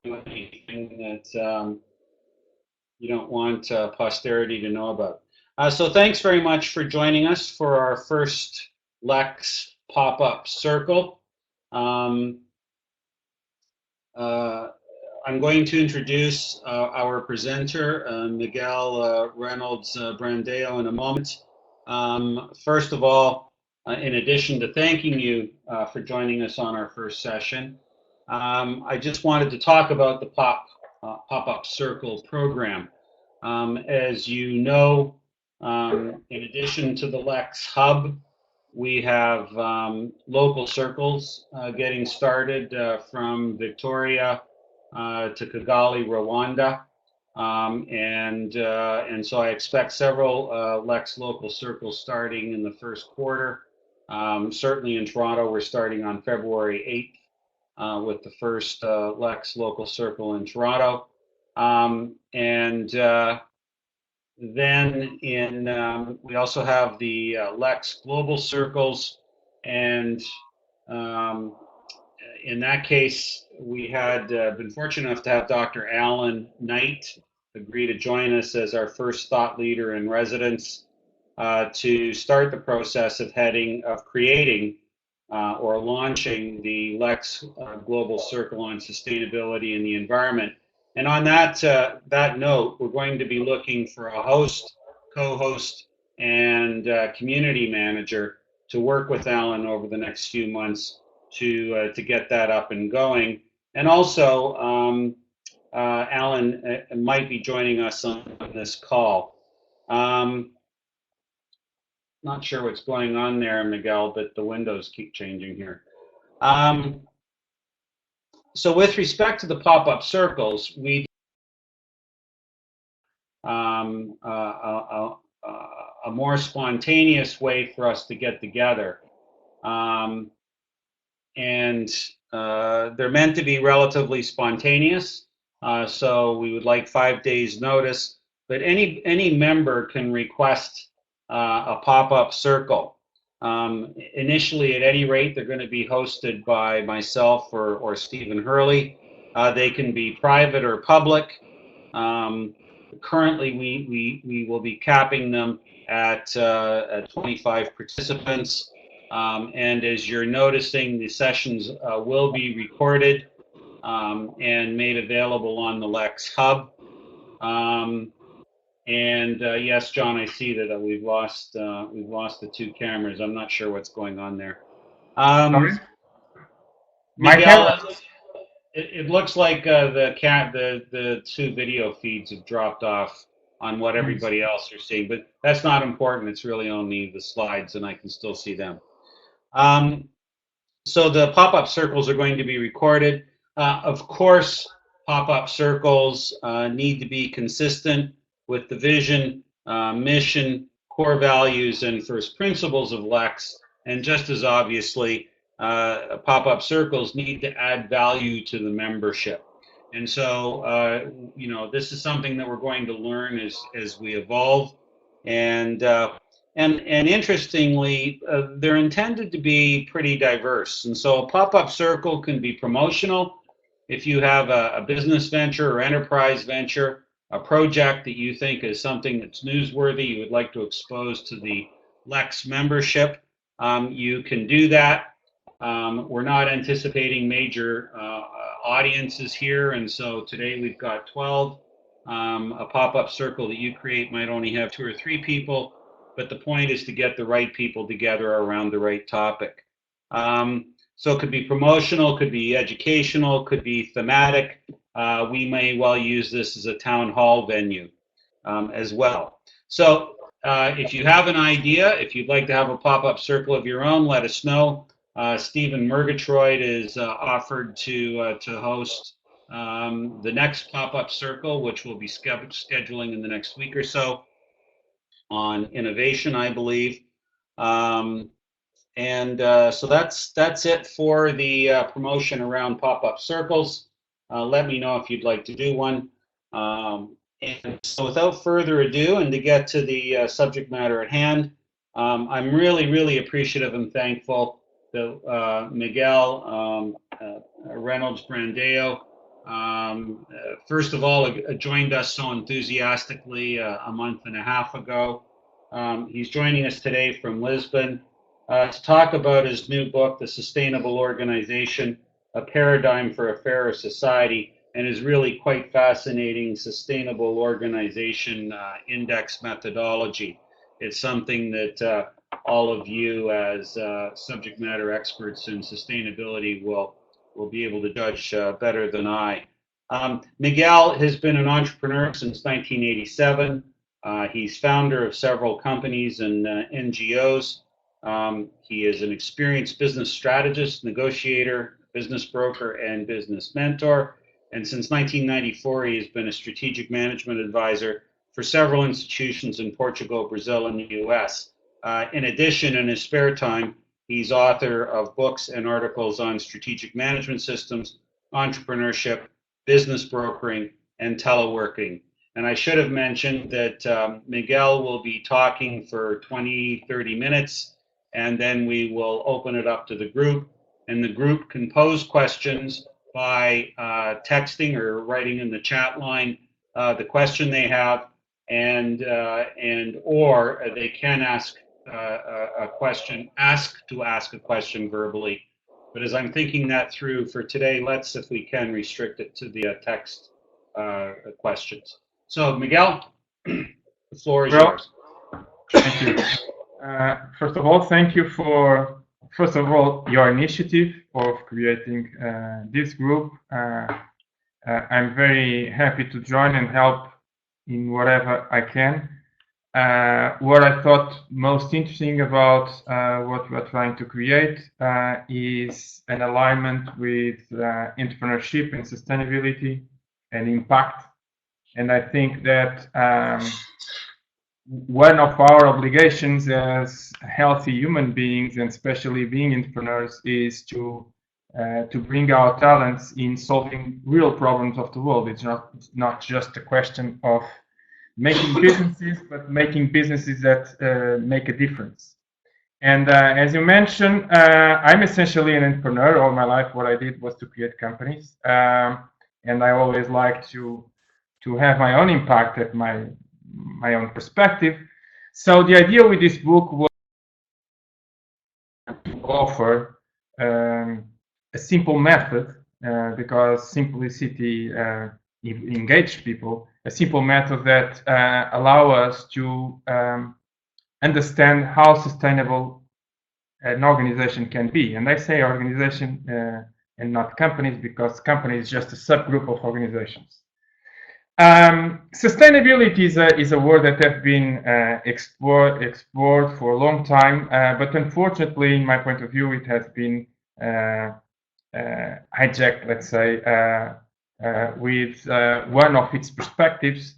you anything that you don't want posterity to know about. So thanks very much for joining us for our first Lex pop-up circle. Um, I'm going to introduce our presenter, Miguel Reynolds Brandeo, in a moment. First of all, in addition to thanking you for joining us on our first session, I just wanted to talk about the Pop-Up Circle program. As you know, in addition to the Lex Hub, we have local circles getting started from Victoria to Kigali, Rwanda. And so I expect several Lex local circles starting in the first quarter. Certainly in Toronto, we're starting on February 8th with the first Lex local circle in Toronto. Then we also have the Lex Global Circles, and in that case, we had been fortunate enough to have Dr. Alan Knight agree to join us as our first thought leader in residence to start the process of creating or launching the Lex Global Circle on Sustainability and the Environment. And on that note, we're going to be looking for a host, co-host, and community manager to work with Alan over the next few months to get that up and going. And also, Alan might be joining us on this call. Not sure what's going on there, Miguel, but the windows keep changing here. So with respect to the pop-up circles, we a more spontaneous way for us to get together. And they're meant to be relatively spontaneous. So we would like 5 days notice, but any member can request a pop-up circle. Initially, at any rate, they're going to be hosted by myself or Stephen Hurley. They can be private or public. Currently, we will be capping them at 25 participants. And as you're noticing, the sessions will be recorded and made available on the Lex Hub. Yes, John, I see that we've lost the two cameras. I'm not sure what's going on there. Miguel, it looks like the two video feeds have dropped off on what everybody else are seeing, but that's not important. It's really only the slides, and I can still see them. So the pop-up circles are going to be recorded. Of course, pop-up circles need to be consistent with the vision, mission, core values, and first principles of Lex. And just as obviously, pop-up circles need to add value to the membership. And so, this is something that we're going to learn as we evolve. And interestingly, they're intended to be pretty diverse. And so a pop-up circle can be promotional. If you have a business venture or enterprise venture, a project that you think is something that's newsworthy, you would like to expose to the Lex membership, you can do that. We're not anticipating major audiences here, and so today we've got 12. A pop-up circle that you create might only have 2 or 3 people, but the point is to get the right people together around the right topic. So it could be promotional, could be educational, could be thematic. We may well use this as a town hall venue as well. So if you have an idea, if you'd like to have a pop-up circle of your own, let us know. Stephen Murgatroyd is offered to host the next pop-up circle, which we'll be scheduling in the next week or so on innovation, I believe. So that's it for the promotion around pop-up circles. Let me know if you'd like to do one. And so without further ado, and to get to the subject matter at hand, I'm really, really appreciative and thankful that Miguel Reynolds Brandeo First of all, joined us so enthusiastically a month and a half ago. He's joining us today from Lisbon to talk about his new book, The Sustainable Organization, A Paradigm for a Fairer Society, and his really quite fascinating Sustainable Organization Index methodology. It's something that all of you as subject matter experts in sustainability will be able to judge better than I. Miguel has been an entrepreneur since 1987. He's founder of several companies and NGOs. He is an experienced business strategist, negotiator, business broker, and business mentor. And since 1994, he has been a strategic management advisor for several institutions in Portugal, Brazil, and the US. In addition, in his spare time, he's author of books and articles on strategic management systems, entrepreneurship, business brokering, and teleworking. And I should have mentioned that Miguel will be talking for 20-30 minutes, and then we will open it up to the group. And the group can pose questions by texting or writing in the chat line the question they have, and or they can ask a question, ask a question verbally. But as I'm thinking that through for today, let's, if we can, restrict it to the text questions. So, Miguel, the floor is yours. Thank you. First of all, thank you for, your initiative of creating this group. I'm very happy to join and help in whatever I can. What I thought most interesting about what we're trying to create is an alignment with entrepreneurship and sustainability and impact. And I think that one of our obligations as healthy human beings, and especially being entrepreneurs, is to bring our talents in solving real problems of the world. It's not just a question of making businesses, but making businesses that make a difference. And as you mentioned, I'm essentially an entrepreneur. All my life, what I did was to create companies, and I always like to have my own impact at my own perspective. So the idea with this book was to offer a simple method, because simplicity engage people, a simple method that allow us to understand how sustainable an organization can be. And I say organization and not companies, because companies is just a subgroup of organizations. Sustainability is a word that has been explored for a long time, but unfortunately, in my point of view, it has been hijacked, let's say, with one of its perspectives.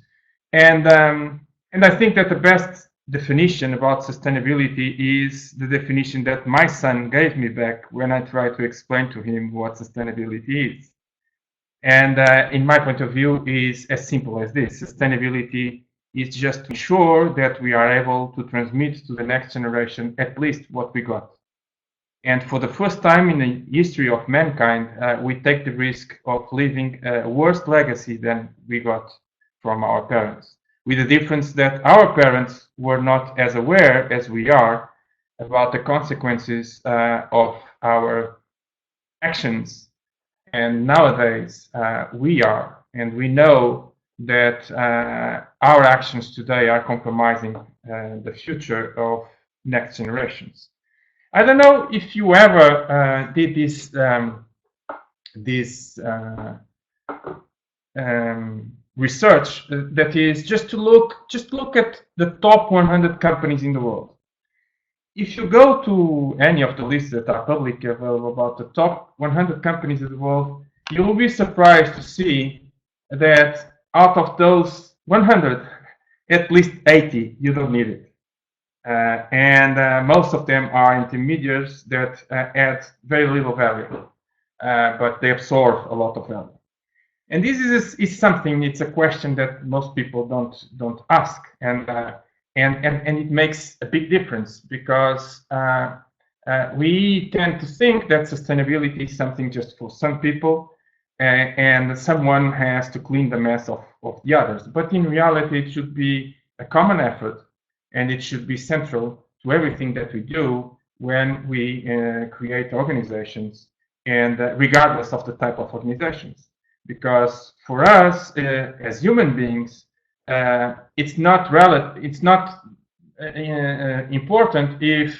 And I think that the best definition about sustainability is the definition that my son gave me back when I tried to explain to him what sustainability is. And in my point of view, is as simple as this. Sustainability is just to ensure that we are able to transmit to the next generation at least what we got. And for the first time in the history of mankind, we take the risk of leaving a worse legacy than we got from our parents, with the difference that our parents were not as aware as we are about the consequences of our actions. And nowadays, we are, and we know that our actions today are compromising the future of next generations. I don't know if you ever did this research that is just look at the top 100 companies in the world. If you go to any of the lists that are publicly available about the top 100 companies in the world, you will be surprised to see that out of those 100, at least 80 you don't need it. And most of them are intermediaries that add very little value, but they absorb a lot of value. And this is something. It's a question that most people don't ask, and it makes a big difference, because we tend to think that sustainability is something just for some people, and someone has to clean the mess of the others. But in reality, it should be a common effort, and it should be central to everything that we do when we create organizations, and regardless of the type of organizations. Because for us, as human beings, it's not important if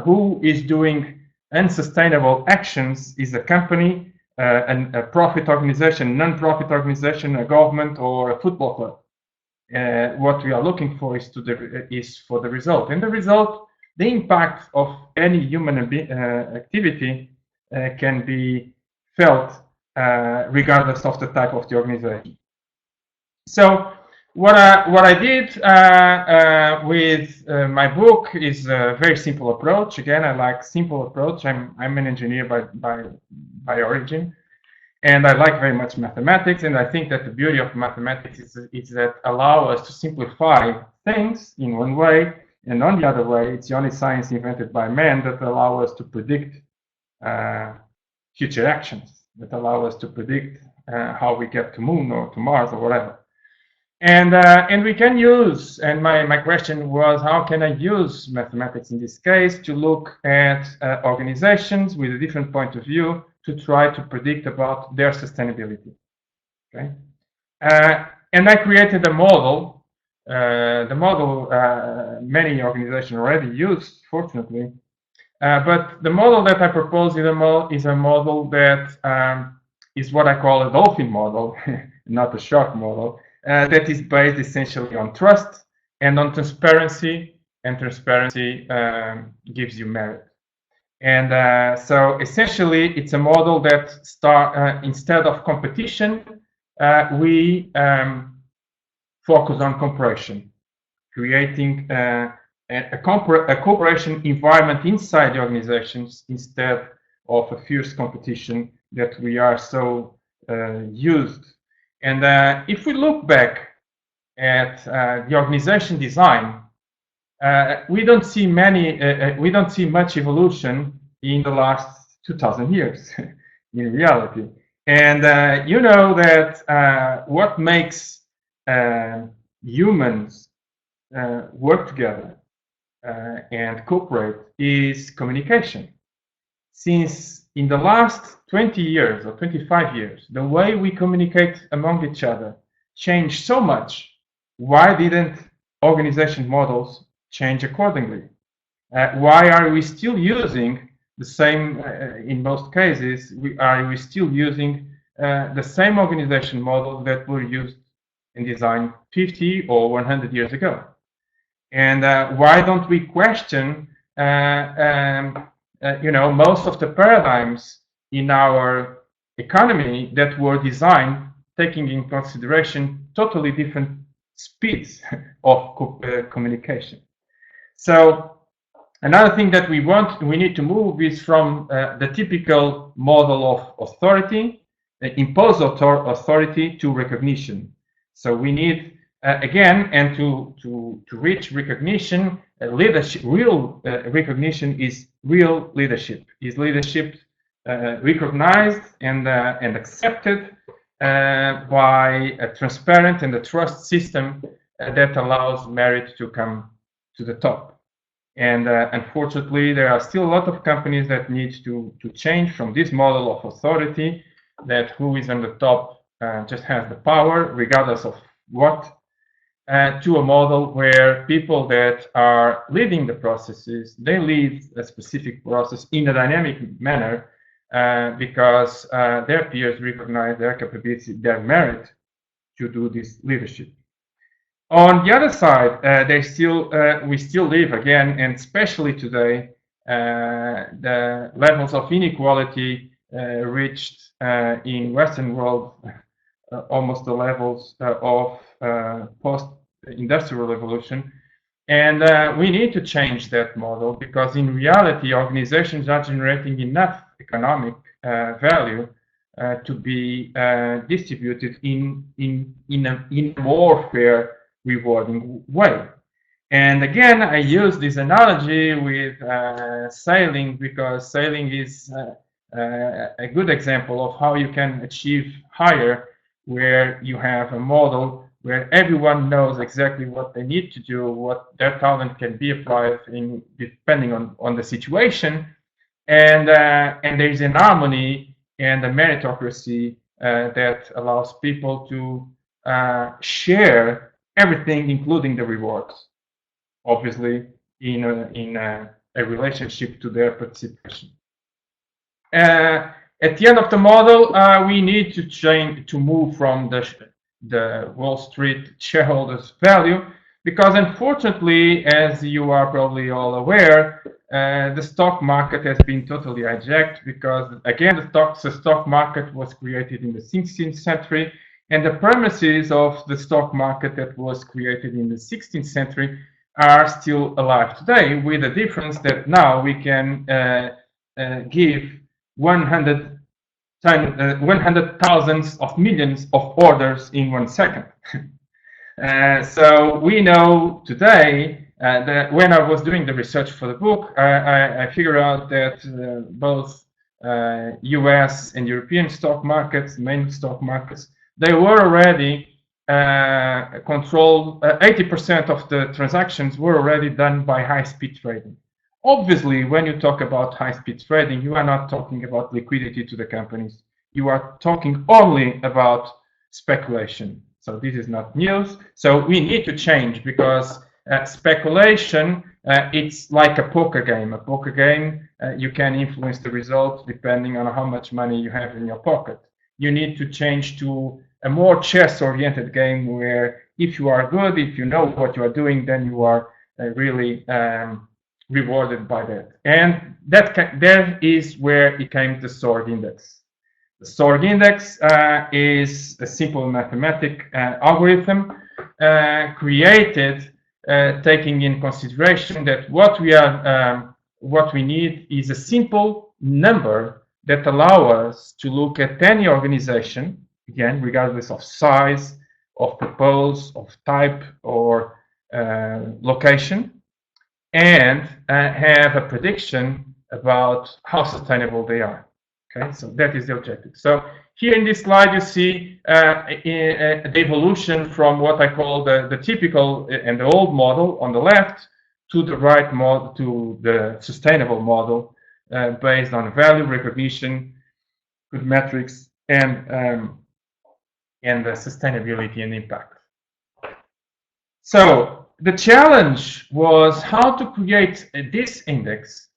who is doing unsustainable actions is a company, a profit organization, non-profit organization, a government, or a football club. What we are looking for is for the result, and the result, the impact of any human activity can be felt regardless of the type of the organization. So what I did with my book is a very simple approach. Again, I like simple approach. I'm an engineer by origin, and I like very much mathematics. And I think that the beauty of mathematics is that allow us to simplify things in one way, and on the other way, it's the only science invented by man that allow us to predict future actions, that allow us to predict how we get to Moon or to Mars or whatever. And we can use, and my question was, how can I use mathematics in this case to look at organizations with a different point of view to try to predict about their sustainability, okay? And I created a model. The model many organizations already use, fortunately, but the model that I propose is a model that is what I call a dolphin model, not a shark model. That is based essentially on trust and on transparency, and transparency gives you merit. And so essentially, it's a model that instead of competition, we focus on cooperation, creating a cooperation environment inside the organizations instead of a fierce competition that we are so used. And if we look back at the organization design, we don't see much evolution in the last 2,000 years in reality. And you know that what makes humans work together and cooperate is communication. Since in the last 20 years or 25 years, the way we communicate among each other changed so much, why didn't organization models change accordingly? Why are we still using the same, in most cases, are we still using the same organization models that were used and designed 50 or 100 years ago? And why don't we question most of the paradigms in our economy that were designed taking in consideration totally different speeds of communication? So another thing that we need to move is from the typical model of authority, imposed authority, to recognition. So we need again, and to reach recognition, leadership, real recognition is real leadership. Is leadership recognized and accepted by a transparent and a trust system that allows merit to come to the top? And unfortunately, there are still a lot of companies that need to change from this model of authority, that who is on the top just has the power, regardless of what, to a model where people that are leading the processes, they lead a specific process in a dynamic manner because their peers recognize their capability, their merit to do this leadership. On the other side, we still live again, and especially today, the levels of inequality reached in Western world almost the levels of post-industrial revolution, and we need to change that model, because in reality, organizations are generating enough economic value to be distributed in a more fair, rewarding way. And again, I use this analogy with sailing, because sailing is a good example of how you can achieve higher, where you have a model where everyone knows exactly what they need to do, what their talent can be applied in depending on the situation, and there is an harmony and a meritocracy that allows people to share everything, including the rewards, obviously in a relationship to their participation. At the end of the model, we need to change to move from the Wall Street shareholders' value, because unfortunately, as you are probably all aware, the stock market has been totally hijacked, because again, the stock market was created in the 16th century, and the premises of the stock market that was created in the 16th century are still alive today, with the difference that now we can give 100,000 of millions of orders in 1 second. So we know today that when I was doing the research for the book, I figured out that both US and European stock markets, main stock markets, they were already controlled. 80% of the transactions were already done by high-speed trading. Obviously, when you talk about high-speed trading, you are not talking about liquidity to the companies. You are talking only about speculation. So this is not news. So we need to change, because speculation, it's like a poker game. A poker game, you can influence the results depending on how much money you have in your pocket. You need to change to a more chess-oriented game, where if you are good, if you know what you are doing, then you are really rewarded by that. And there is where it came the sword index. The sword index is a simple mathematic algorithm created taking in consideration that what we need is a simple number that allow us to look at any organization, again, regardless of size, of purpose, of type, or location, and have a prediction about how sustainable they are. Okay, so that is the objective. So here in this slide, you see the evolution from what I call the typical and the old model on the left to the right model, to the sustainable model based on value recognition, good metrics, and the sustainability and impact. So the challenge was how to create this index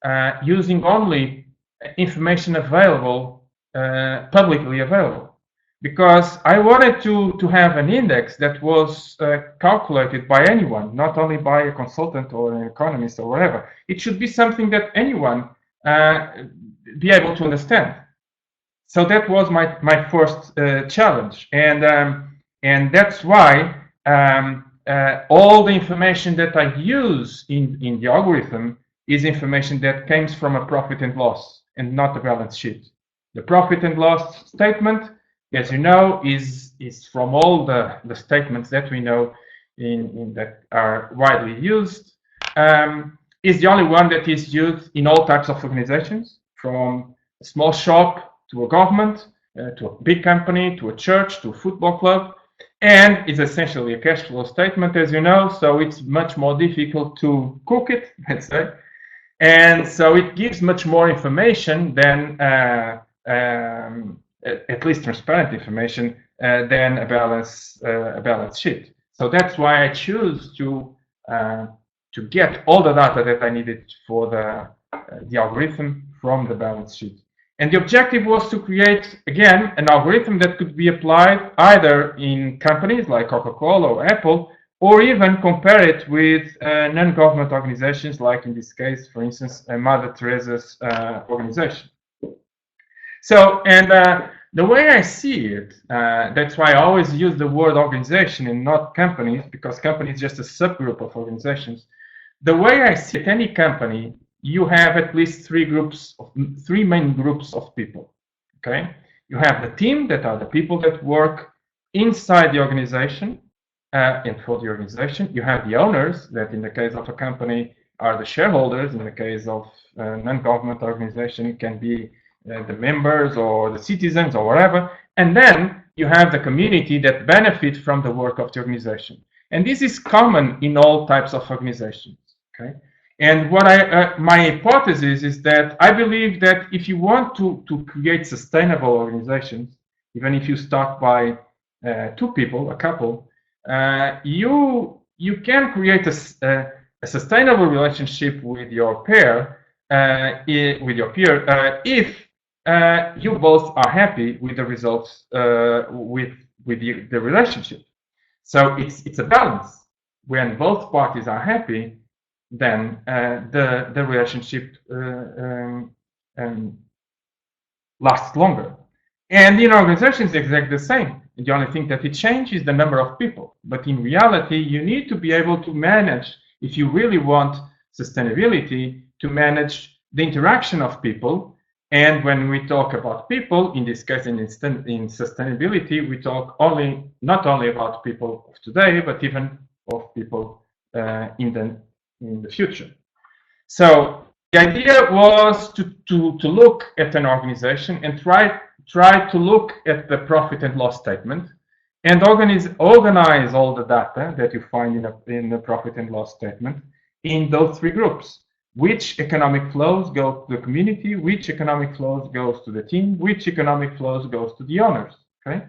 using only information available, publicly available, because I wanted to have an index that was calculated by anyone, not only by a consultant or an economist or whatever. It should be something that anyone be able to understand. So that was my first challenge, and that's why all the information that I use in the algorithm is information that comes from a profit and loss and not a balance sheet. The profit and loss statement, as you know, is from all the statements that we know in that are widely used, is the only one that is used in all types of organizations, from a small shop to a government, to a big company, to a church, to a football club, and is essentially a cash flow statement, as you know, so it's much more difficult to cook it, let's say. And so it gives much more information than, at least transparent information, than a balance sheet. So that's why I choose to get all the data that I needed for the algorithm from the balance sheet. And the objective was to create, again, an algorithm that could be applied either in companies like Coca-Cola or Apple, or even compare it with non-government organizations, like in this case, for instance, Mother Teresa's organization. So, and the way I see it, that's why I always use the word organization and not companies, because company is just a subgroup of organizations. The way I see it, any company, you have at least three main groups of people. Okay, you have the team, that are the people that work inside the organization and for the organization. You have the owners, that in the case of a company are the shareholders. In the case of a non-government organization, it can be the members or the citizens or whatever, and then you have the community that benefit from the work of the organization. And this is common in all types of organizations. Okay, and what my hypothesis is that I believe that if you want to create sustainable organizations, even if you start by two people, a couple, you can create a sustainable relationship with your peer, if you both are happy with the results with the relationship. So it's a balance. When both parties are happy, then the relationship lasts longer. And in organizations, it's exactly the same. The only thing that it changes is the number of people. But in reality, you need to be able to manage, if you really want sustainability, to manage the interaction of people. And when we talk about people, in this case, in sustainability, we talk not only about people of today, but even of people in the future. So the idea was to look at an organization and try to look at the profit and loss statement and organize all the data that you find in the profit and loss statement in those three groups. Which economic flows go to the community, which economic flows goes to the team, which economic flows goes to the owners. Okay,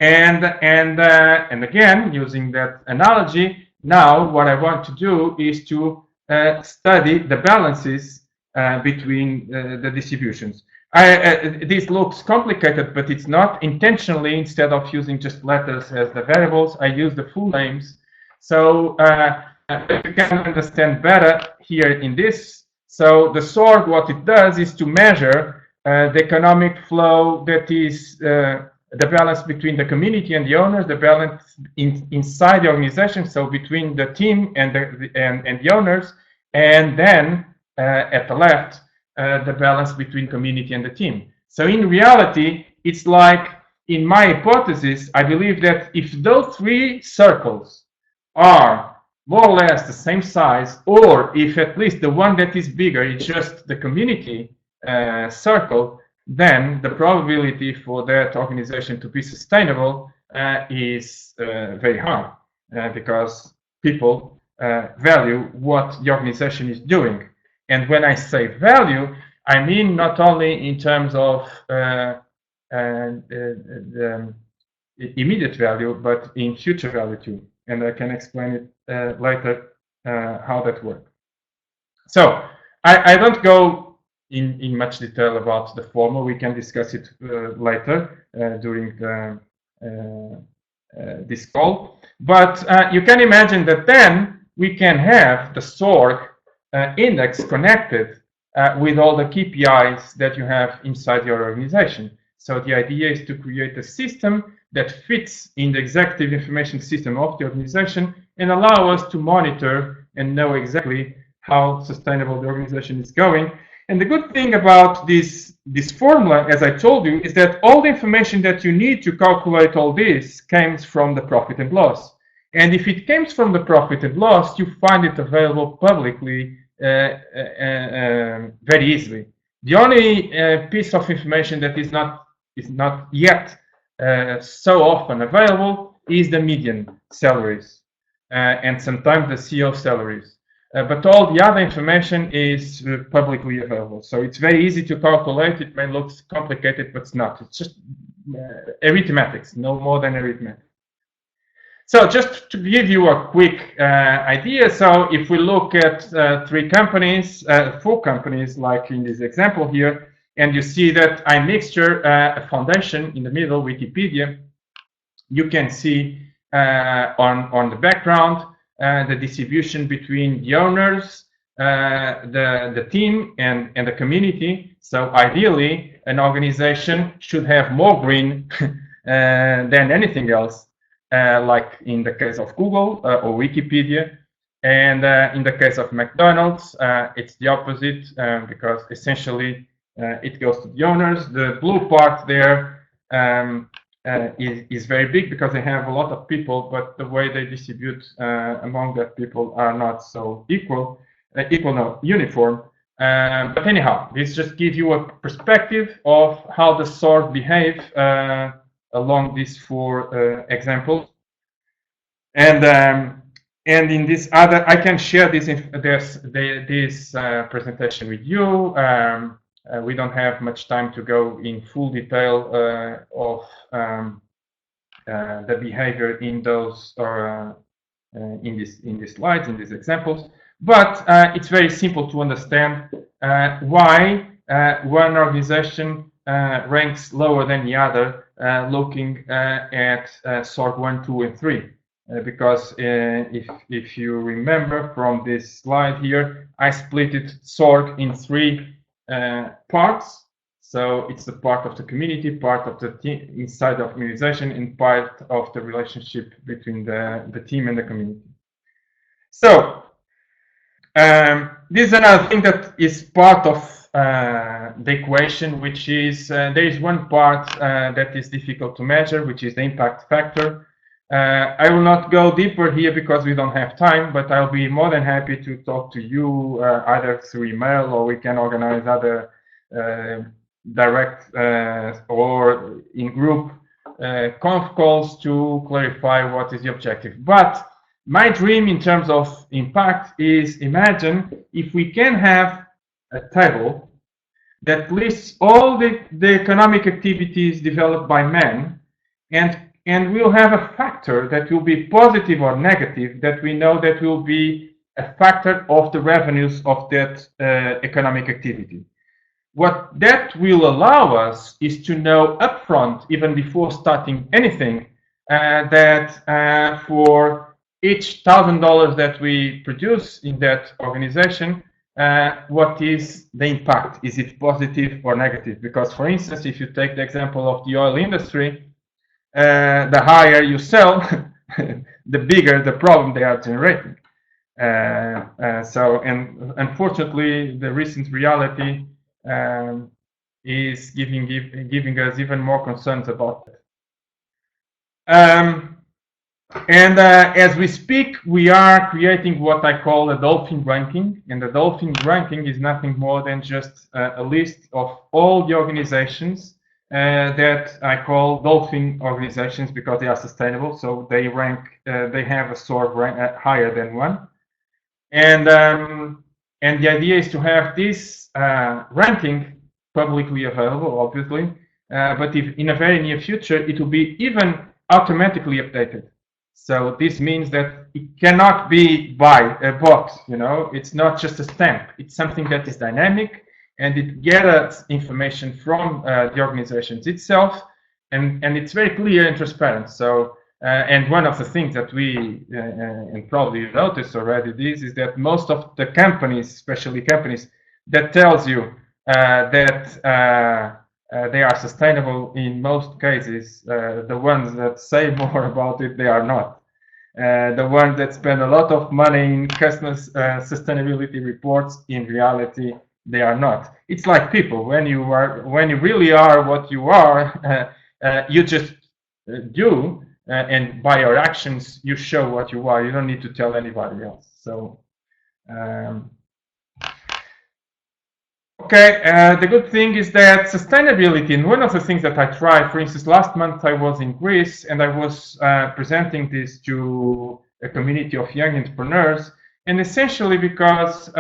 and again, using that analogy, now what I want to do is to study the balances between the distributions. This looks complicated, but it's not. Intentionally, instead of using just letters as the variables, I use the full names. So you can understand better here in this. So the sword, what it does is to measure the economic flow, that is the balance between the community and the owners, the balance inside the organization, so between the team and the owners, and then at the left, the balance between community and the team. So in reality, it's like, in my hypothesis, I believe that if those three circles are more or less the same size, or if at least the one that is bigger is just the community circle, then the probability for that organization to be sustainable is very high, because people value what the organization is doing. And when I say value, I mean not only in terms of the immediate value, but in future value too. And I can explain it later how that works. So I don't go in much detail about the formula. We can discuss it later during this call. But you can imagine that then we can have the SORG index connected with all the KPIs that you have inside your organization. So the idea is to create a system that fits in the executive information system of the organization and allow us to monitor and know exactly how sustainable the organization is going. And the good thing about this formula, as I told you, is that all the information that you need to calculate all this comes from the profit and loss. And if it comes from the profit and loss, you find it available publicly very easily. The only piece of information that is not yet so often available is the median salaries and sometimes the CEO salaries. But all the other information is publicly available. So it's very easy to calculate. It may look complicated, but it's not. It's just arithmetics, no more than arithmetic. So just to give you a quick idea, so if we look at four companies, like in this example here, and you see that I mixture a foundation in the middle, Wikipedia, you can see on the background the distribution between the owners, the team, and the community. So ideally, an organization should have more green than anything else, like in the case of Google or Wikipedia. And in the case of McDonald's, it's the opposite, because essentially it goes to the owners. The blue part there is very big because they have a lot of people, but the way they distribute among that people are not so uniform. But anyhow, this just gives you a perspective of how the SORG behave along these 4 examples. And in this other, I can share this presentation with you. We don't have much time to go in full detail of the behavior in those or in these slides, in these examples. But it's very simple to understand why one organization ranks lower than the other, looking at SORG 1, 2, and 3. Because if you remember from this slide here, I split it SORG in 3 parts. So it's the part of the community, part of the team inside the organization, and part of the relationship between the team and the community. So this is another thing that is part of the equation, which is there is one part that is difficult to measure, which is the impact factor. I will not go deeper here because we don't have time, but I'll be more than happy to talk to you either through email, or we can organize other direct or in group conf calls to clarify what is the objective. But my dream in terms of impact is, imagine if we can have a table that lists all the economic activities developed by man, and we'll have a factor that will be positive or negative, that we know that will be a factor of the revenues of that economic activity. What that will allow us is to know upfront, even before starting anything, that for each $1,000 that we produce in that organization, what is the impact? Is it positive or negative? Because, for instance, if you take the example of the oil industry, the higher you sell, the bigger the problem they are generating. And unfortunately, the recent reality is giving us even more concerns about that. As we speak, we are creating what I call a dolphin ranking, and the dolphin ranking is nothing more than just a list of all the organizations that I call dolphin organizations because they are sustainable. So they rank, they have a SORG rank higher than 1, and the idea is to have this ranking publicly available, obviously, but if in a very near future it will be even automatically updated. So this means that it cannot be by a bot, you know, it's not just a stamp, it's something that is dynamic, and it gathers information from the organizations itself, and it's very clear and transparent. So and one of the things that we and probably noticed already this is that most of the companies, especially companies that tells you that they are sustainable, in most cases, the ones that say more about it, they are not. The ones that spend a lot of money in customer sustainability reports, in reality, they are not. It's like people. When you really are what you are, you just do, and by your actions, you show what you are. You don't need to tell anybody else. So. Okay, the good thing is that sustainability, and one of the things that I tried, for instance, last month I was in Greece and I was presenting this to a community of young entrepreneurs, and essentially because,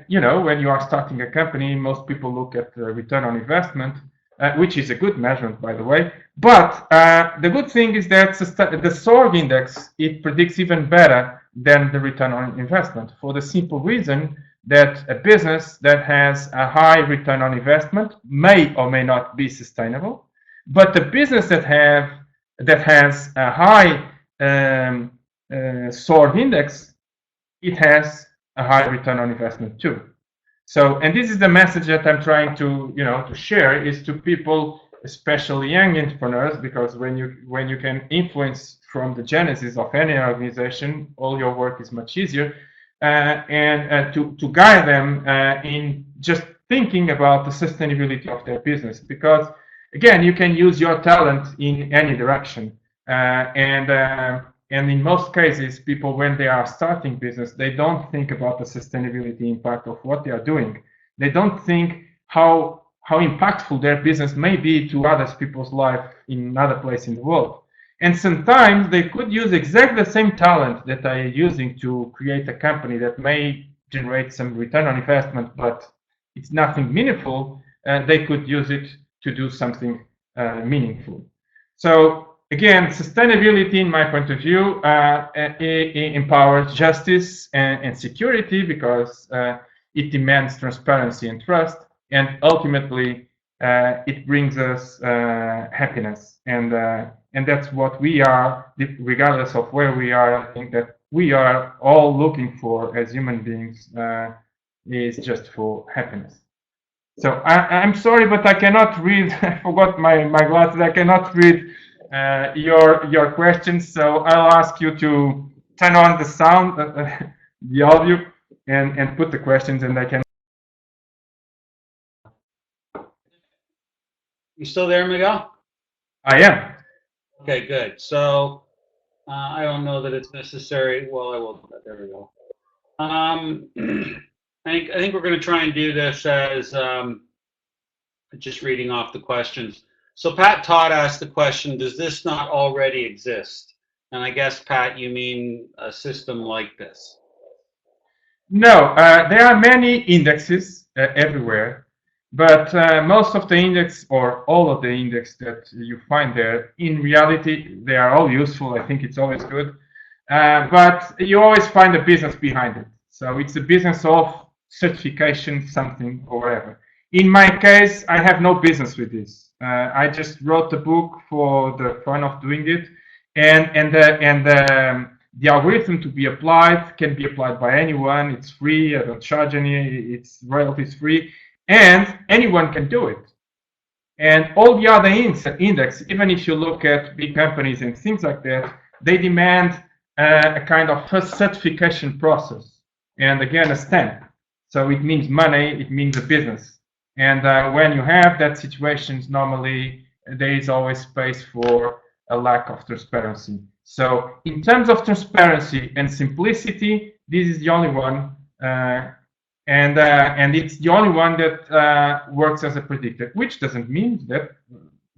you know, when you are starting a company, most people look at the return on investment, which is a good measurement, by the way, but the good thing is that the SORG index, it predicts even better than the return on investment, for the simple reason that a business that has a high return on investment may or may not be sustainable, but the business that has a high SORG index, it has a high return on investment too. So, and this is the message that I'm trying to, you know, to share is to people, especially young entrepreneurs, because when you can influence from the genesis of any organization, all your work is much easier. And to guide them in just thinking about the sustainability of their business, because again, you can use your talent in any direction, and And in most cases, people, when they are starting business, they don't think about the sustainability impact of what they are doing. They don't think how impactful their business may be to other people's life in another place in the world. And sometimes they could use exactly the same talent that they are using to create a company that may generate some return on investment, but it's nothing meaningful. They could use it to do something meaningful. So again, sustainability, in my point of view, empowers justice and security because it demands transparency and trust, and ultimately it brings us happiness. And that's what we are, regardless of where we are. I think that we are all looking for as human beings is just for happiness. So I'm sorry, but I cannot read. I forgot my glasses. I cannot read your questions. So I'll ask you to turn on the sound, the audio, and put the questions, and I can. You still there, Miguel? I am. Okay, good. So I don't know that it's necessary. Well, I will. There we go. I think we're going to try and do this as just reading off the questions. So Pat Todd asked the question, does this not already exist? And I guess, Pat, you mean a system like this? No, there are many indexes everywhere, but most of the index or all of the index that you find there, in reality, they are all useful. I think it's always good, but you always find a business behind it. So it's a business of certification, something or whatever. In my case, I have no business with this. I just wrote the book for the fun of doing it, and the algorithm to be applied can be applied by anyone. It's free. I don't charge any. It's royalties free, and anyone can do it. And all the other index, even if you look at big companies and things like that, they demand a kind of first certification process, and again a stamp. So it means money. It means a business. And when you have that situations, normally there is always space for a lack of transparency. So in terms of transparency and simplicity, this is the only one, and it's the only one that works as a predictor, which doesn't mean that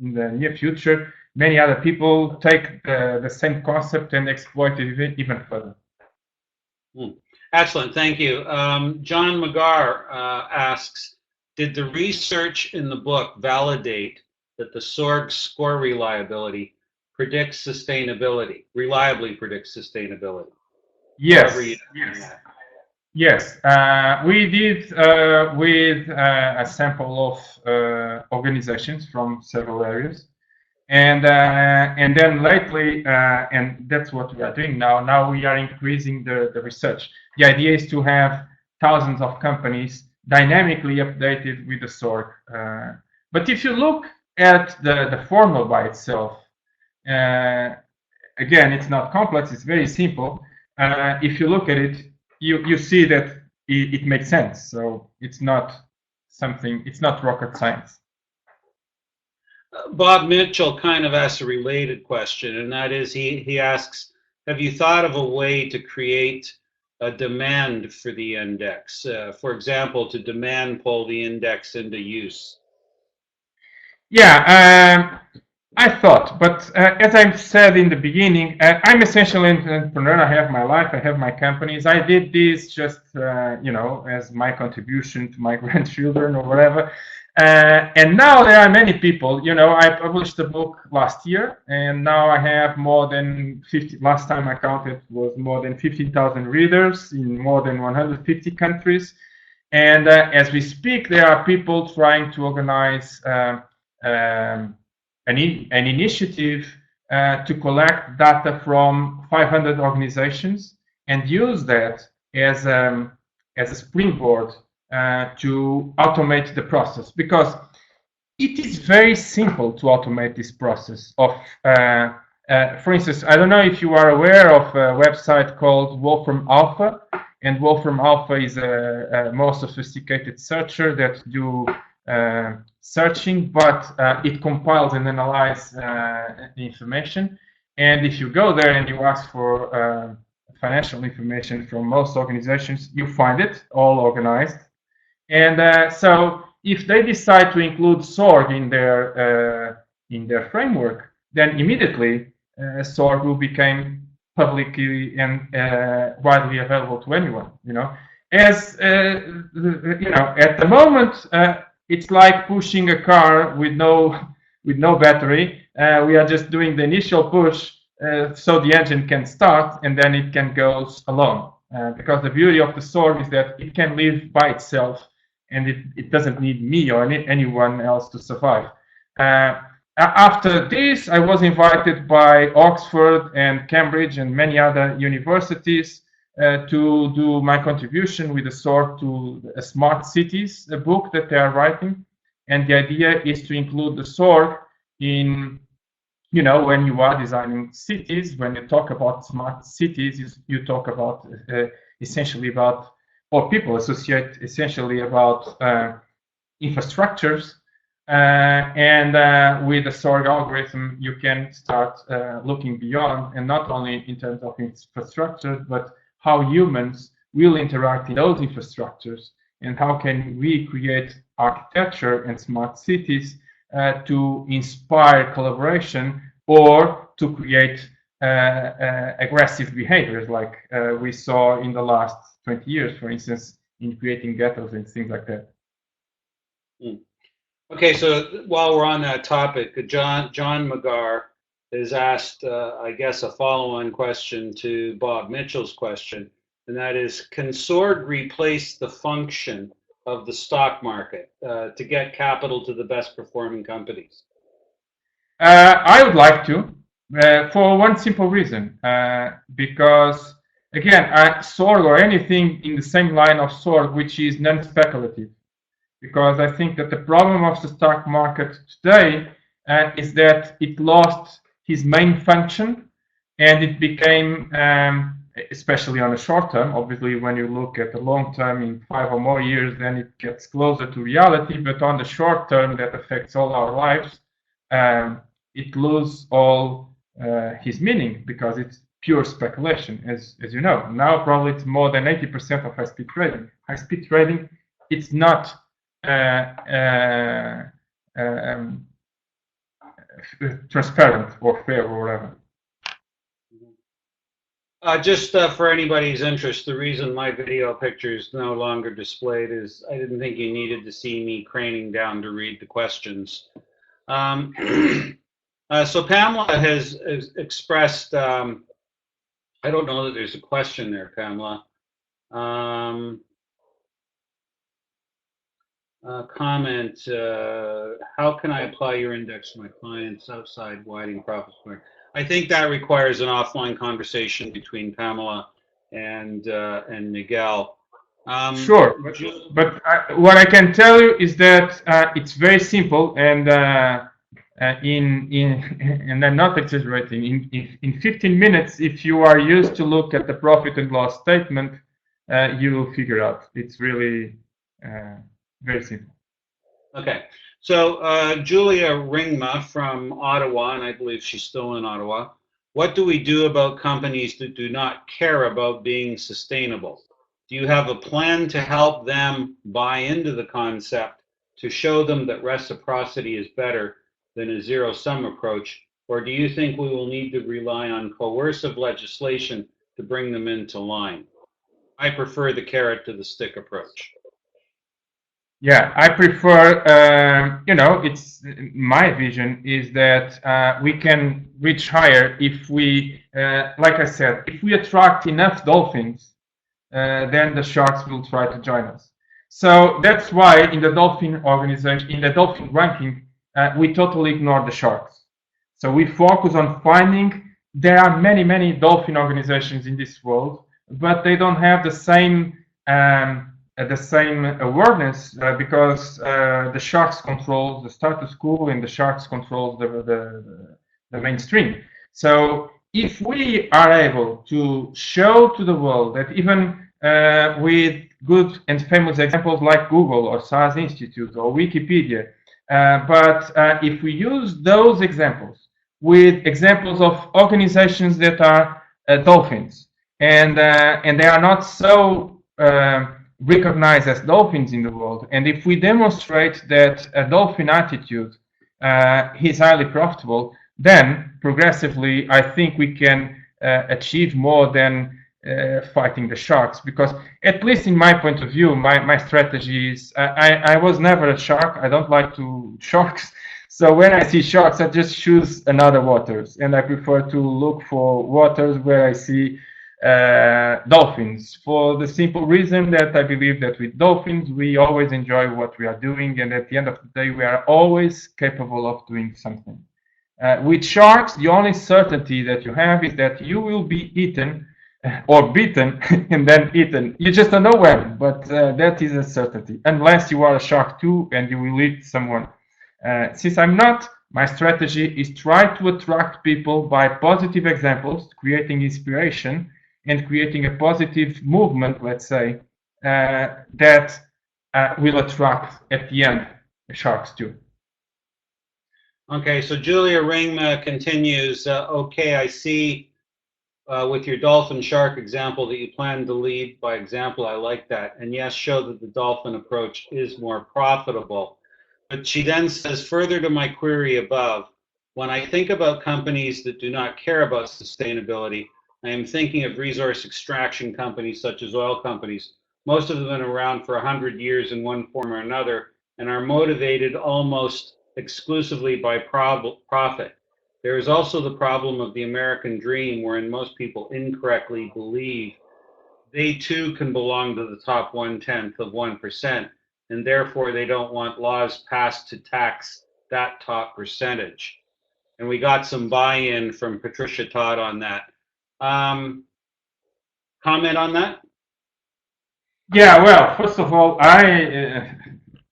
in the near future many other people take the same concept and exploit it even further. Excellent, thank you. John McGar asks, did the research in the book validate that the SORG score reliability predicts sustainability, reliably predicts sustainability? Yes. Yes. We did with a sample of organizations from several areas, and then lately, and that's what we are doing now. Now we are increasing the research. The idea is to have thousands of companies dynamically updated with the SORG. But if you look at the formula by itself, again, it's not complex, it's very simple. If you look at it, you see that it makes sense. So it's not something, it's not rocket science. Bob Mitchell kind of asks a related question, and that is he asks, have you thought of a way to create a demand for the index? For example, to demand pull the index into use? Yeah, I thought, but as I said in the beginning, I'm essentially an entrepreneur. I have my life, I have my companies. I did this just, as my contribution to my grandchildren or whatever. And now there are many people, I published the book last year, and now I have more than 50, last time I counted was more than 15,000 readers in more than 150 countries. And as we speak, there are people trying to organize an initiative to collect data from 500 organizations and use that as a springboard to automate the process, because it is very simple to automate this process of, for instance, I don't know if you are aware of a website called Wolfram Alpha, and Wolfram Alpha is a more sophisticated searcher that do searching, but it compiles and analyzes the information. And if you go there and you ask for financial information from most organizations, you find it all organized. And so if they decide to include SORG in their framework, then immediately SORG will become publicly and widely available to anyone. As at the moment, it's like pushing a car with no battery. We are just doing the initial push so the engine can start, and then it can go alone. Because the beauty of the SORG is that it can live by itself, and it doesn't need me or anyone else to survive. After this, I was invited by Oxford and Cambridge and many other universities to do my contribution with the SORG to a Smart Cities book that they are writing. And the idea is to include the SORG in, when you are designing cities, when you talk about smart cities, you talk about essentially about, or people associate essentially about infrastructures. And with the SORG algorithm, you can start looking beyond, and not only in terms of infrastructure, but how humans will interact in those infrastructures, and how can we create architecture and smart cities to inspire collaboration or to create aggressive behaviors like we saw in the last 20 years, for instance, in creating ghettos and things like that. Okay, so while we're on that topic, John Magar has asked, I guess, a follow-on question to Bob Mitchell's question, and that is, can SORG replace the function of the stock market to get capital to the best performing companies? I would like to, for one simple reason, because, again, SORG or anything in the same line of SORG, which is non-speculative. Because I think that the problem of the stock market today is that it lost its main function, and it became, especially on the short term, obviously when you look at the long term in 5 or more years, then it gets closer to reality, but on the short term that affects all our lives, it loses all his meaning, because it's pure speculation, as you know. Now probably it's more than 80% of high-speed trading. High-speed trading, it's not transparent or fair or whatever. Just for anybody's interest, the reason my video picture is no longer displayed is I didn't think you needed to see me craning down to read the questions. So Pamela has expressed, I don't know that there's a question there, Pamela. Comment, how can I apply your index to my clients outside widening profit square? I think that requires an offline conversation between Pamela and Miguel. Sure, but what I can tell you is that it's very simple, and and I'm not exaggerating. In 15 minutes, if you are used to look at the profit and loss statement, you will figure out. It's really very simple. Okay, so Julia Ringma from Ottawa, and I believe she's still in Ottawa. What do we do about companies that do not care about being sustainable? Do you have a plan to help them buy into the concept, to show them that reciprocity is better than a zero-sum approach? Or do you think we will need to rely on coercive legislation to bring them into line? I prefer the carrot to the stick approach. Yeah, I prefer, it's my vision is that we can reach higher if we, like I said, if we attract enough dolphins, then the sharks will try to join us. So that's why in the dolphin organization, in the dolphin ranking, we totally ignore the sharks. So we focus on finding, there are many, many dolphin organizations in this world, but they don't have the same awareness because the sharks control the status quo and the sharks control the mainstream. So if we are able to show to the world that even with good and famous examples like Google or SaaS Institute or Wikipedia, but if we use those examples with examples of organizations that are dolphins, and they are not so recognized as dolphins in the world. And if we demonstrate that a dolphin attitude is highly profitable, then progressively I think we can achieve more than fighting the sharks. Because at least in my point of view, my strategy is I was never a shark. I don't like to sharks. So when I see sharks, I just choose another waters, and I prefer to look for waters where I see dolphins, for the simple reason that I believe that with dolphins we always enjoy what we are doing, and at the end of the day we are always capable of doing something. With sharks, the only certainty that you have is that you will be eaten or beaten and then eaten. You just don't know when, but that is a certainty, unless you are a shark too and you will eat someone. Since I'm not, my strategy is try to attract people by positive examples, creating inspiration and creating a positive movement, let's say, that will attract at the end sharks too. Okay, so Julia Ringma continues, okay, I see with your dolphin shark example that you plan to lead by example. I like that. And yes, show that the dolphin approach is more profitable. But she then says, further to my query above, when I think about companies that do not care about sustainability, I am thinking of resource extraction companies such as oil companies. Most of them have been around for 100 years in one form or another and are motivated almost exclusively by profit. There is also the problem of the American dream, wherein most people incorrectly believe they too can belong to the top 1/10 of 1%, and therefore they don't want laws passed to tax that top percentage. And we got some buy-in from Patricia Todd on that. Comment on that? Yeah, well, first of all, I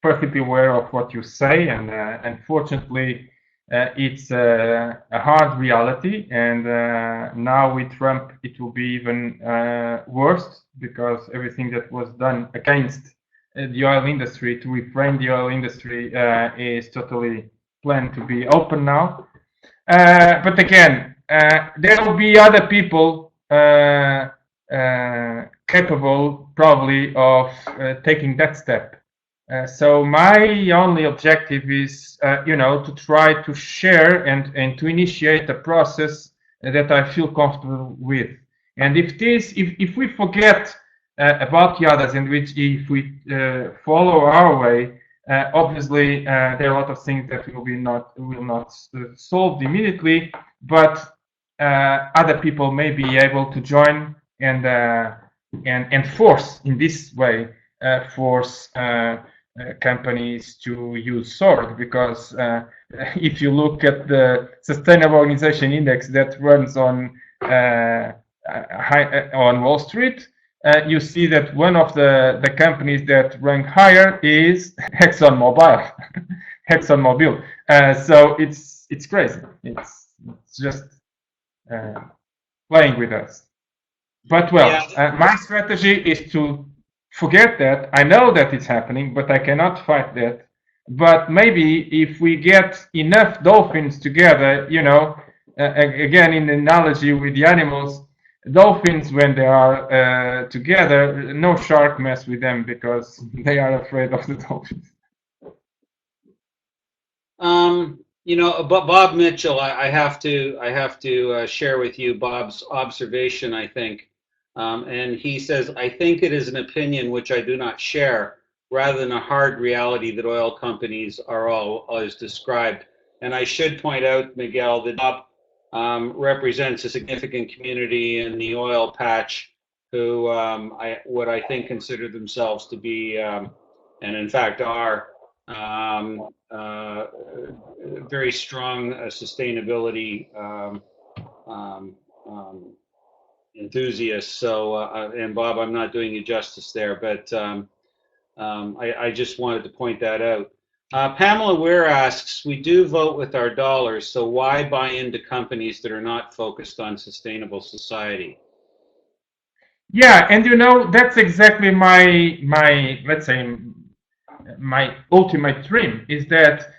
perfectly aware of what you say, and unfortunately, it's a hard reality. And now with Trump, it will be even worse, because everything that was done against the oil industry to reframe the oil industry is totally planned to be open now. But again, there will be other people capable probably of taking that step. So my only objective is, to try to share and to initiate a process that I feel comfortable with. And if we forget about the others, and if we follow our way, obviously there are a lot of things that will not solved immediately, but other people may be able to join and force in this way force companies to use SORG, because if you look at the Sustainable Organization Index that runs on Wall Street, you see that one of the companies that rank higher is ExxonMobil. ExxonMobil. So it's crazy. It's just playing with us. But well, my strategy is to forget that. I know that it's happening, but I cannot fight that. But maybe if we get enough dolphins together, again in the analogy with the animals, dolphins, when they are together, no shark mess with them because they are afraid of the dolphins. But Bob Mitchell, I have to share with you Bob's observation, I think. And he says, I think it is an opinion which I do not share, rather than a hard reality that oil companies are all as described. And I should point out, Miguel, that Bob represents a significant community in the oil patch who what I think consider themselves to be, and in fact are, very strong sustainability enthusiasts. So, and Bob, I'm not doing you justice there, but I just wanted to point that out. Pamela Weir asks, we do vote with our dollars, so why buy into companies that are not focused on sustainable society? Yeah, and that's exactly my let's say my ultimate dream is that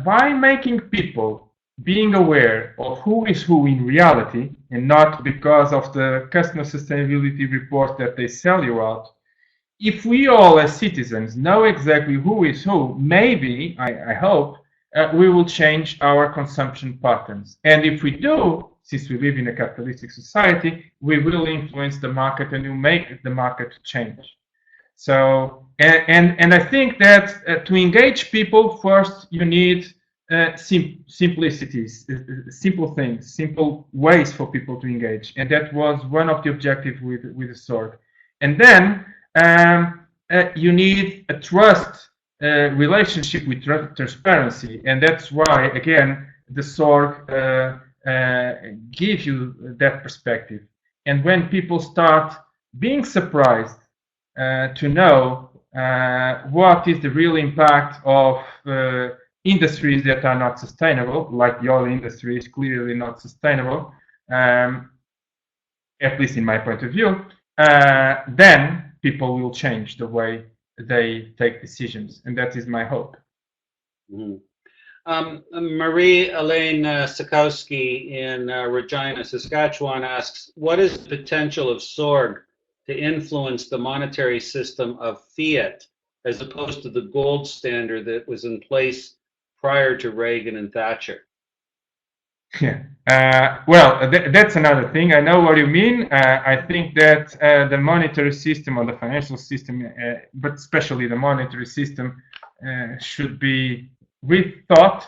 by making people being aware of who is who in reality, and not because of the customer sustainability report that they sell you out, if we all as citizens know exactly who is who, maybe, I hope, we will change our consumption patterns. And if we do, since we live in a capitalistic society, we will influence the market and will make the market change. So, and I think that to engage people, first you need simplicities, simple things, simple ways for people to engage. And that was one of the objectives with the sword. And then you need a trust relationship with transparency. And that's why, again, the sword gives you that perspective. And when people start being surprised to know what is the real impact of industries that are not sustainable, like the oil industry is clearly not sustainable, at least in my point of view, then people will change the way they take decisions, and that is my hope. Mm-hmm. Marie-Elaine Sikowski in Regina, Saskatchewan asks, what is the potential of SORG to influence the monetary system of fiat as opposed to the gold standard that was in place prior to Reagan and Thatcher? Yeah. Well, that's another thing. I know what you mean. I think that the monetary system or the financial system, but especially the monetary system, should be rethought.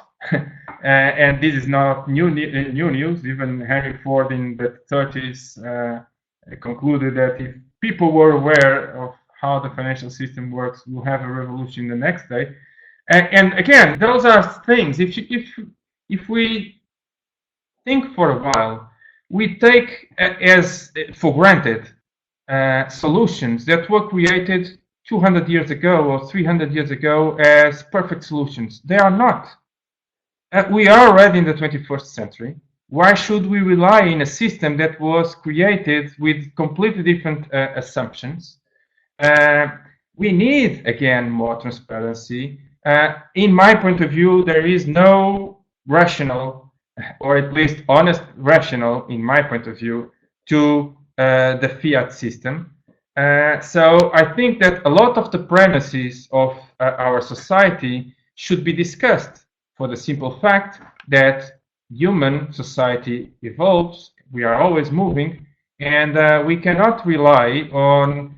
And this is not new news. Even Henry Ford in the 30s concluded that if people were aware of how the financial system works, we'll have a revolution the next day. And again, those are things. If we think for a while, we take as for granted solutions that were created 200 years ago or 300 years ago as perfect solutions. They are not. We are already in the 21st century. Why should we rely on a system that was created with completely different assumptions? We need, again, more transparency. In my point of view, there is no rational, or at least honest rational, in my point of view, to the fiat system. So I think that a lot of the premises of our society should be discussed for the simple fact that human society evolves, we are always moving, and we cannot rely on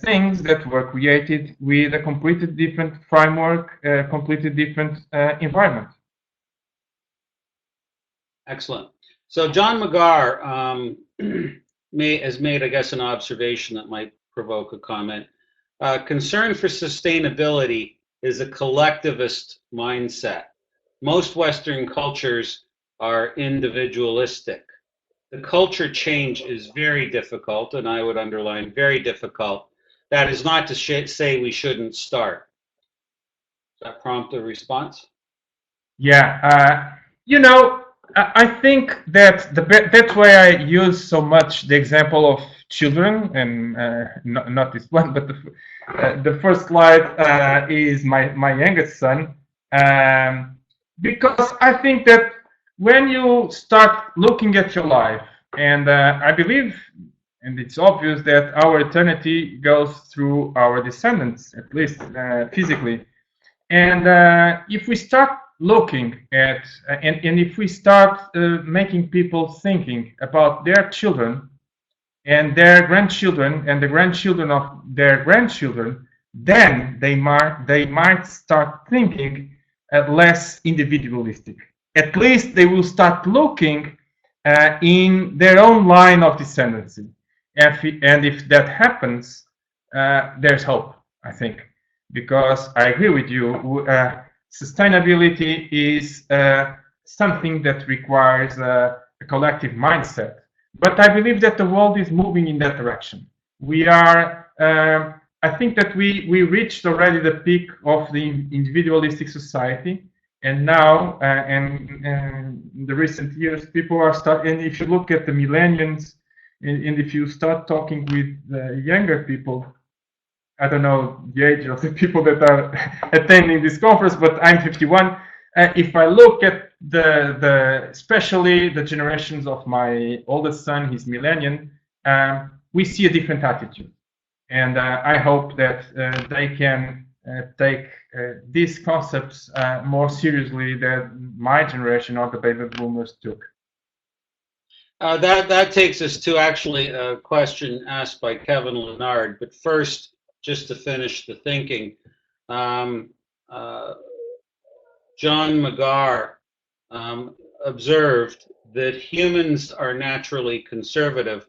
things that were created with a completely different framework, completely different environment. Excellent. So John McGarr has made, I guess, an observation that might provoke a comment. Concern for sustainability is a collectivist mindset. Most Western cultures are individualistic. The culture change is very difficult, and I would underline very difficult. That is not to say we shouldn't start. Does that prompt a response? Yeah, you know, I think that that's why I use so much the example of children, and not this one, but the first slide is my youngest son, because I think that when you start looking at your life, and I believe, and it's obvious that our eternity goes through our descendants, at least physically, and if we start looking at, and if we start making people thinking about their children and their grandchildren and the grandchildren of their grandchildren, then they might start thinking less individualistic. At least they will start looking in their own line of descendancy. And if that happens, there's hope, I think, because I agree with you. Sustainability is something that requires a collective mindset. But I believe that the world is moving in that direction. We are, I think that we reached already the peak of the individualistic society. And now, in the recent years, people are starting, and if you look at the millennials, and if you start talking with younger people, I don't know the age of the people that are attending this conference, but I'm 51. If I look at especially the generations of my oldest son, he's millennial, we see a different attitude. And I hope that they can take these concepts more seriously than my generation or the baby boomers took. That takes us to actually a question asked by Kevin Leonard. But first, just to finish the thinking, John McGar observed that humans are naturally conservative.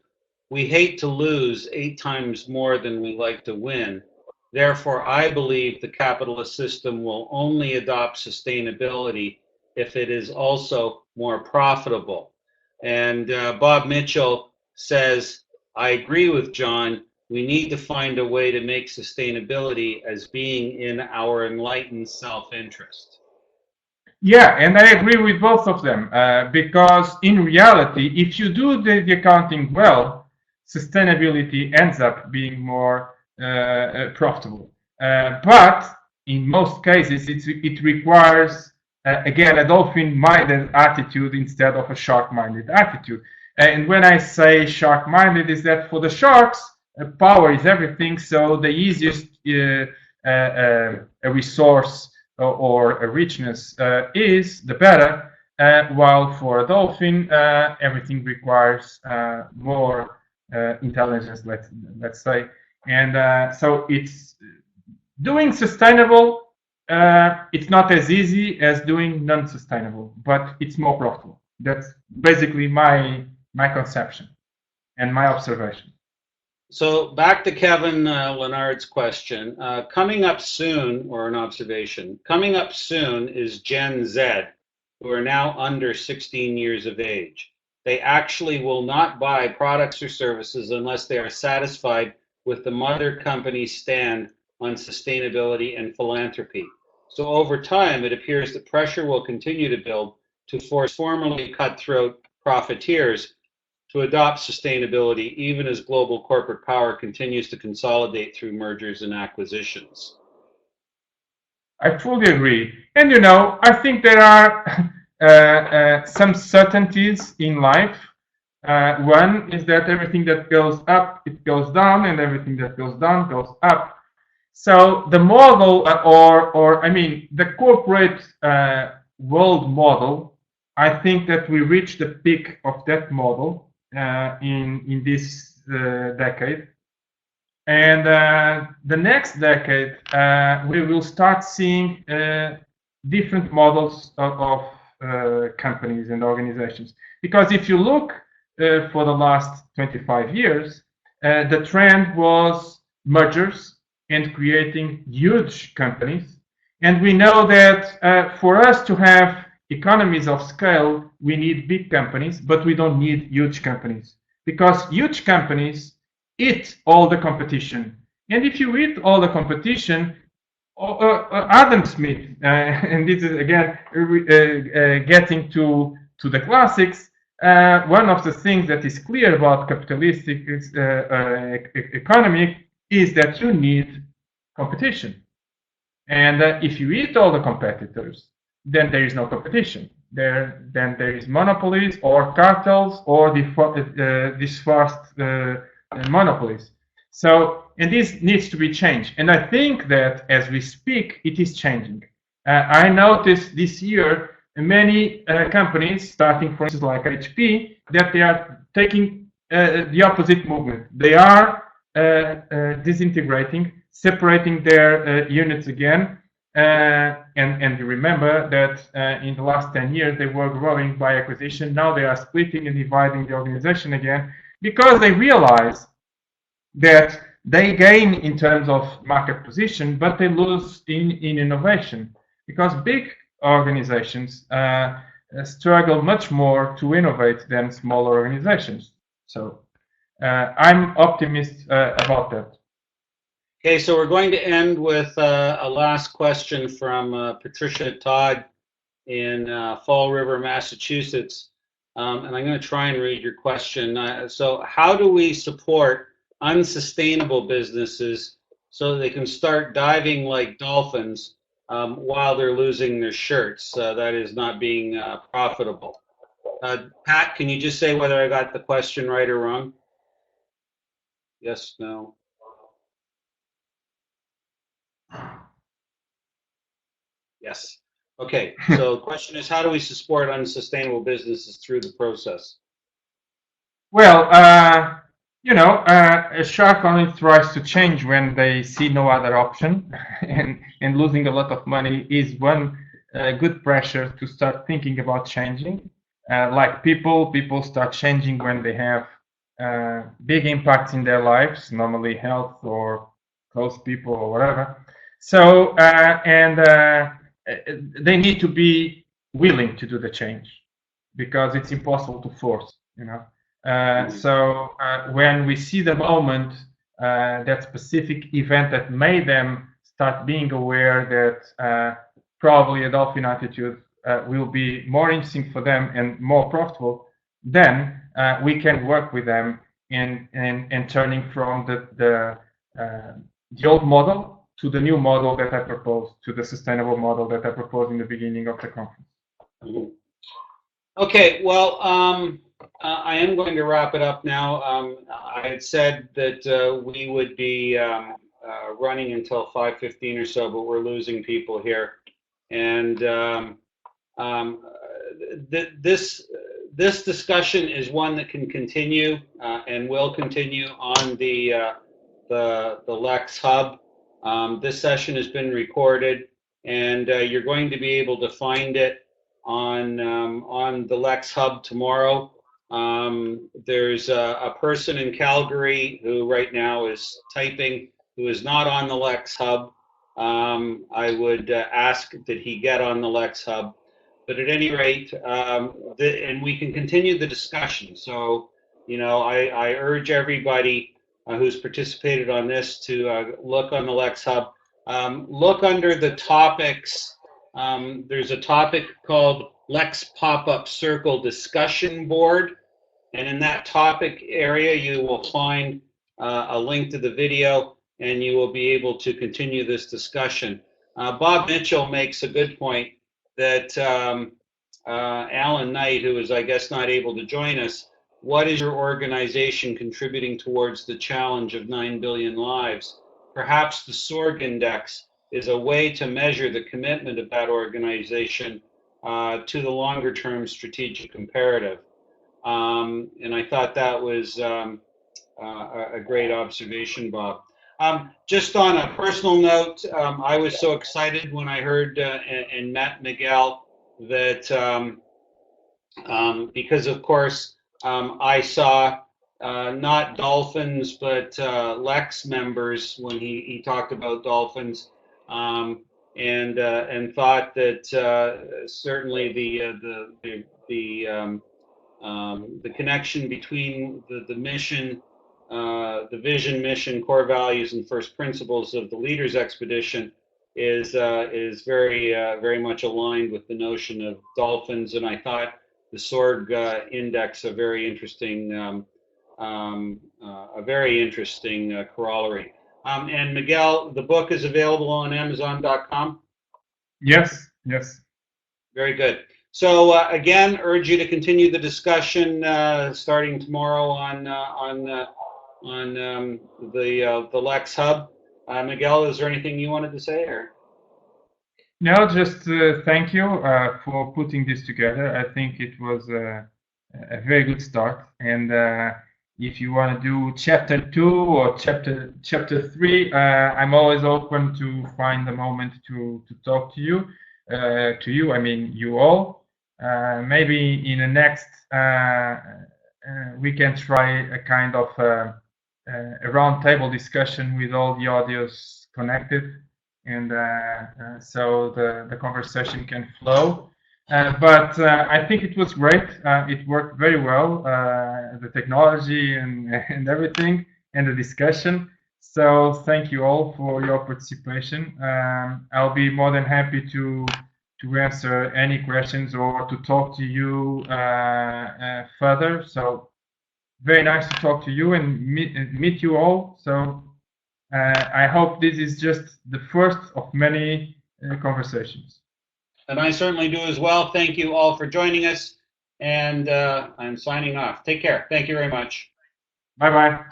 We hate to lose 8 times more than we like to win. Therefore, I believe the capitalist system will only adopt sustainability if it is also more profitable. And Bob Mitchell says, I agree with John. We need to find a way to make sustainability as being in our enlightened self-interest. Yeah, and I agree with both of them because in reality, if you do the accounting well, sustainability ends up being more profitable. But in most cases, it requires, again, a dolphin-minded attitude instead of a shark-minded attitude. And when I say shark-minded, is that for the sharks, power is everything, so the easiest a resource or a richness is, the better, while for a dolphin, everything requires more intelligence, let's say. And so it's doing sustainable, it's not as easy as doing non-sustainable, but it's more profitable. That's basically my conception and my observation. So back to Kevin Leonard's question. Coming up soon, or an observation, coming up soon is Gen Z, who are now under 16 years of age. They actually will not buy products or services unless they are satisfied with the mother company's stand on sustainability and philanthropy. So over time, it appears that pressure will continue to build to force formerly cutthroat profiteers to adopt sustainability, even as global corporate power continues to consolidate through mergers and acquisitions. I fully agree. And you know, I think there are some certainties in life. One is that everything that goes up, it goes down, and everything that goes down goes up. So the model, the corporate world model, I think that we reached the peak of that model in this decade. And the next decade, we will start seeing different models of companies and organizations. Because if you look for the last 25 years, the trend was mergers and creating huge companies. And we know that for us to have economies of scale, we need big companies, but we don't need huge companies. Because huge companies eat all the competition. And if you eat all the competition, Adam Smith, and this is again getting to the classics, one of the things that is clear about capitalistic economy is that you need competition. And if you eat all the competitors, then there is no competition. Then there is monopolies or cartels or dispersed monopolies. So, and this needs to be changed. And I think that as we speak, it is changing. I noticed this year many companies, starting for instance like HP, that they are taking the opposite movement. They are disintegrating, separating their units again. And remember that in the last 10 years they were growing by acquisition. Now they are splitting and dividing the organization again because they realize that they gain in terms of market position, but they lose in innovation because big organizations struggle much more to innovate than smaller organizations. So I'm optimistic about that. Okay, so we're going to end with a last question from Patricia Todd in Fall River, Massachusetts. And I'm going to try and read your question. So how do we support unsustainable businesses so that they can start diving like dolphins while they're losing their shirts. That is not being profitable. Pat, can you just say whether I got the question right or wrong? Yes, no. Yes. Okay, so the question is, how do we support unsustainable businesses through the process? Well, a shark only tries to change when they see no other option, and losing a lot of money is one good pressure to start thinking about changing. Like people start changing when they have big impacts in their lives, normally health or close people or whatever. So, they need to be willing to do the change because it's impossible to force, So when we see the moment, that specific event that made them start being aware that probably a dolphin attitude will be more interesting for them and more profitable, then we can work with them in turning from the old model to the new model that I proposed, to the sustainable model that I proposed in the beginning of the conference. Okay, well, I am going to wrap it up now. I had said that we would be running until 5:15 or so, but we're losing people here. And this discussion is one that can continue and will continue on the Lex Hub. This session has been recorded, and you're going to be able to find it on the Lex Hub tomorrow. There's a person in Calgary who right now is typing, who is not on the Lex Hub. I would ask that he get on the Lex Hub. But at any rate, and we can continue the discussion. So, I urge everybody who's participated on this to look on the Lex Hub. Look under the topics. There's a topic called Lex PopupCircle Discussion Board. And in that topic area, you will find a link to the video, and you will be able to continue this discussion. Bob Mitchell makes a good point that Alan Knight, who is, I guess, not able to join us, what is your organization contributing towards the challenge of 9 billion lives? Perhaps the SORG index is a way to measure the commitment of that organization to the longer term strategic imperative. And I thought that was a great observation, Bob. Just on a personal note, I was so excited when I heard and met Miguel that because, of course, I saw not dolphins, but Lex members when he talked about dolphins, and thought that certainly the connection between the mission, the vision, mission, core values, and first principles of the Leaders Expedition is very much aligned with the notion of dolphins, and I thought the SORG index a very interesting corollary. And Miguel, the book is available on Amazon.com. Yes. Very good. So again, urge you to continue the discussion starting tomorrow on the Lex Hub. Miguel, is there anything you wanted to say, or? No, just thank you for putting this together. I think it was a very good start. And if you want to do chapter 2 or chapter 3, I'm always open to find a moment to talk to you. I mean you all. Maybe in the next we can try a kind of a roundtable discussion with all the audios connected, and so the conversation can flow. But I think it was great. It worked very well, the technology and everything, and the discussion. So thank you all for your participation. I'll be more than happy to answer any questions or to talk to you further. So very nice to talk to you and meet you all. So I hope this is just the first of many conversations. And I certainly do as well. Thank you all for joining us. And I'm signing off. Take care. Thank you very much. Bye-bye.